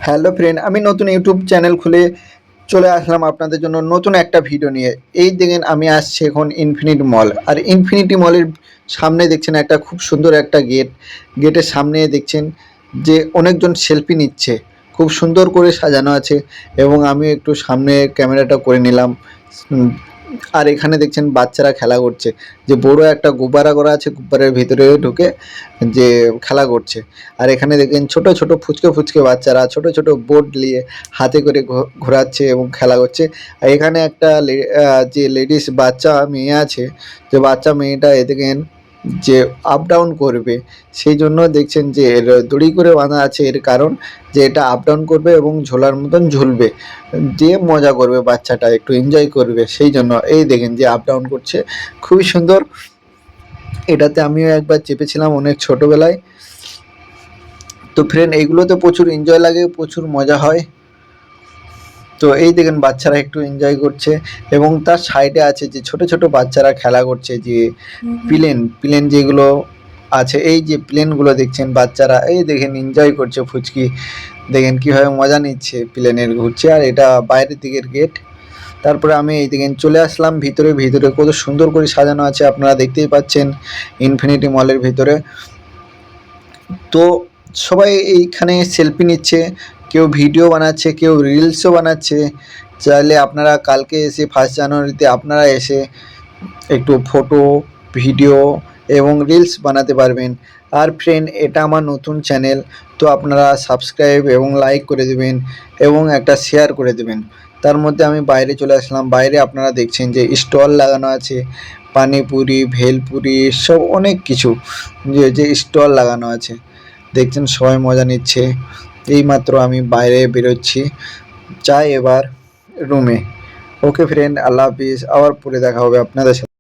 Hello friend, আমি নতুন YouTube channel খুলে চলে আসলাম আপনাদের জন্য নতুন একটা ভিডিও নিয়ে। এই দেখেন আমি আসছি এখন ইনফিনিটি মল, আর ইনফিনিটি মলের সামনে দেখছেন একটা খুব সুন্দর একটা গেট। গেটের সামনে দেখছেন যে অনেকজন সেলফি নিচ্ছে, খুব সুন্দর করে সাজানো আছে এবং আমি একটু সামনে ক্যামেরাটা করে নিলাম। উম, আর এখানে দেখছেন বাচ্চারা খেলা করছে, যে বড় একটা গুব্বারা করা আছে, গুব্বারের ভিতরে ঢুকে যে খেলা করছে। আর এখানে দেখেন ছোট ছোট ফুচকে ফুচকে বাচ্চারা ছোট ছোট বোর্ড নিয়ে হাতে করে ঘোরাচ্ছে এবং খেলা করছে। আর এখানে একটা যে লেডিস বাচ্চা মেয়ে আছে, যে বাচ্চা মেয়েটা এ দেখেন যে আপ ডাউন করবে, সেই জন্য দেখছেন যে এর দড়ি করে বাঁধা আছে। এর কারণ যে এটা আপ ডাউন করবে এবং ঝোলার মতন ঝুলবে, দিয়ে মজা করবে, বাচ্চাটা একটু এনজয় করবে, সেই জন্য এই দেখেন যে আপ ডাউন করছে, খুবই সুন্দর। এটাতে আমিও একবার চেপেছিলাম অনেক ছোটবেলায়। তো ফ্রেন্ড, এইগুলোতে প্রচুর এনজয় লাগে, প্রচুর মজা হয়। তো এই দেখেন বাচ্চারা একটু এনজয় করছে এবং তার সাইডে আছে যে ছোট ছোট বাচ্চারা খেলা করছে, যে প্লেন প্লেন যেগুলো আছে, এই যে প্লেনগুলো দেখছেন বাচ্চারা এই দেখেন এনজয় করছে। ফুচকি দেখেন কিভাবে মজা নিচ্ছে, প্লেনের ঘুরছে। আর এটা বাইরের দিকের গেট। তারপরে আমি এই দেখেন চলে আসলাম ভিতরে। ভিতরে কত সুন্দর করে সাজানো আছে আপনারা দেখতেই পাচ্ছেন ইনফিনিটি মলের ভিতরে। তো সবাই এইখানে সেলফি নিচ্ছে, কেউ ভিডিও বানাচ্ছে, কেউ রিলসও বানাচ্ছে। চাইলে আপনারা কালকে এসে 1 জানুয়ারিতে আপনারা এসে একটু ফটো, ভিডিও এবং রিলস বানাতে পারবেন। আর ফ্রেন্ড, এটা আমার নতুন চ্যানেল, তো আপনারা সাবস্ক্রাইব এবং লাইক করে দেবেন এবং একটা শেয়ার করে দেবেন। তার মধ্যে আমি বাইরে চলে আসলাম। বাইরে আপনারা দেখছেন যে স্টল লাগানো আছে, পানিপুরি, ভেলপুরি, সব অনেক কিছু যে স্টল লাগানো আছে। দেখছেন সবাই মজা নিচ্ছে। এইমাত্র আমি বাইরে বেরোচ্ছি, যাই এবার রুমে। ওকে ফ্রেন্ড, আল্লাহ হাফিজ, আবার পরে দেখা হবে আপনাদের সাথে।